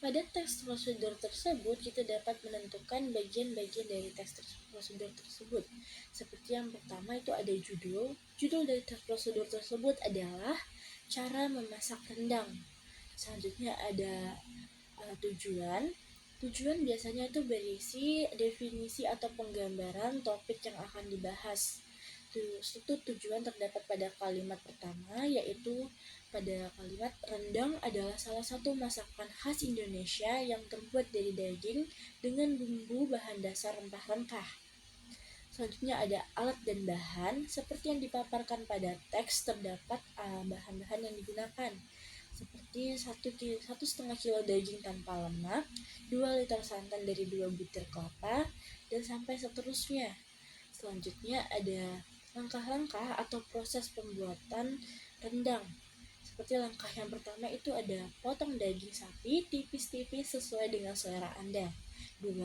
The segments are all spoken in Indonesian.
Pada teks prosedur tersebut, kita dapat menentukan bagian-bagian dari teks prosedur tersebut. Seperti yang pertama itu ada judul. Judul dari teks prosedur tersebut adalah cara memasak rendang. Selanjutnya ada tujuan. Tujuan biasanya itu berisi definisi atau penggambaran topik yang akan dibahas. Struktur tujuan terdapat pada kalimat pertama, yaitu pada kalimat rendang adalah salah satu masakan khas Indonesia yang terbuat dari daging dengan bumbu bahan dasar rempah-rempah. Selanjutnya ada alat dan bahan. Seperti yang dipaparkan pada teks, terdapat bahan-bahan yang digunakan, seperti 1,5 kilo daging tanpa lemak, 2 liter santan dari 2 butir kelapa, dan sampai seterusnya. Selanjutnya ada langkah-langkah atau proses pembuatan rendang. Seperti langkah yang pertama itu ada potong daging sapi tipis-tipis sesuai dengan selera Anda. 2.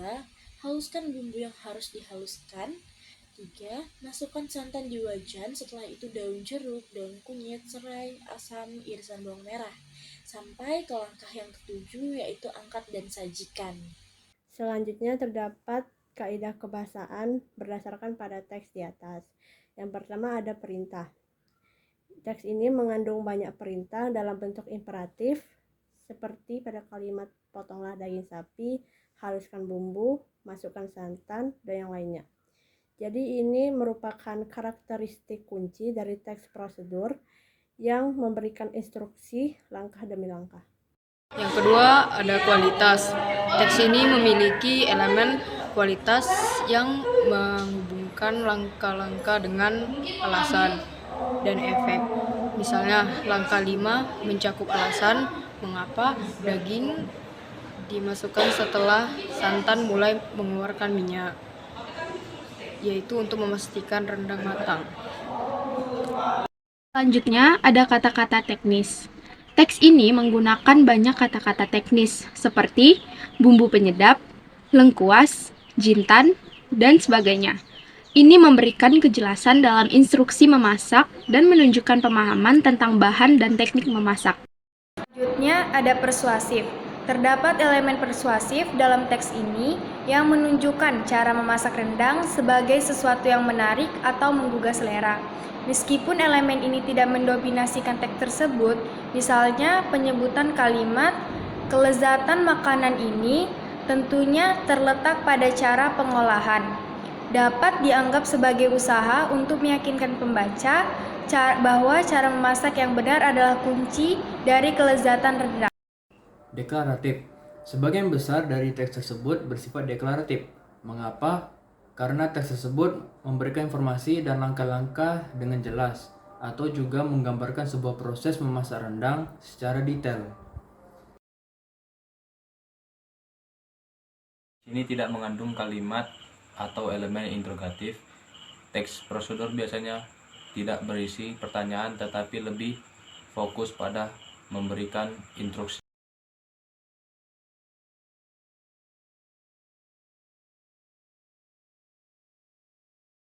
Haluskan bumbu yang harus dihaluskan. 3. Masukkan santan di wajan, setelah itu daun jeruk, daun kunyit, serai, asam, irisan bawang merah. Sampai ke langkah yang ketujuh, yaitu angkat dan sajikan. Selanjutnya terdapat kaidah kebahasaan berdasarkan pada teks di atas. Yang pertama ada perintah. Teks ini mengandung banyak perintah dalam bentuk imperatif, seperti pada kalimat potonglah daging sapi, haluskan bumbu, masukkan santan, dan yang lainnya. Jadi ini merupakan karakteristik kunci dari teks prosedur yang memberikan instruksi langkah demi langkah. Yang kedua ada kualitas. Teks ini memiliki elemen kualitas yang menghubungkan langkah-langkah dengan alasan dan efek. Misalnya langkah 5 mencakup alasan mengapa daging dimasukkan setelah santan mulai mengeluarkan minyak, yaitu untuk memastikan rendang matang. Selanjutnya ada kata-kata teknis. Teks ini menggunakan banyak kata-kata teknis seperti bumbu penyedap, lengkuas, jintan, dan sebagainya. Ini memberikan kejelasan dalam instruksi memasak dan menunjukkan pemahaman tentang bahan dan teknik memasak. Selanjutnya ada persuasif. Terdapat elemen persuasif dalam teks ini yang menunjukkan cara memasak rendang sebagai sesuatu yang menarik atau menggugah selera. Meskipun elemen ini tidak mendominasikan teks tersebut, misalnya penyebutan kalimat kelezatan makanan ini tentunya terletak pada cara pengolahan. Dapat dianggap sebagai usaha untuk meyakinkan pembaca bahwa cara memasak yang benar adalah kunci dari kelezatan rendang. Deklaratif. Sebagian besar dari teks tersebut bersifat deklaratif. Mengapa? Karena teks tersebut memberikan informasi dan langkah-langkah dengan jelas, atau juga menggambarkan sebuah proses memasak rendang secara detail. Ini tidak mengandung kalimat atau elemen interrogatif. Teks prosedur biasanya tidak berisi pertanyaan tetapi lebih fokus pada memberikan instruksi.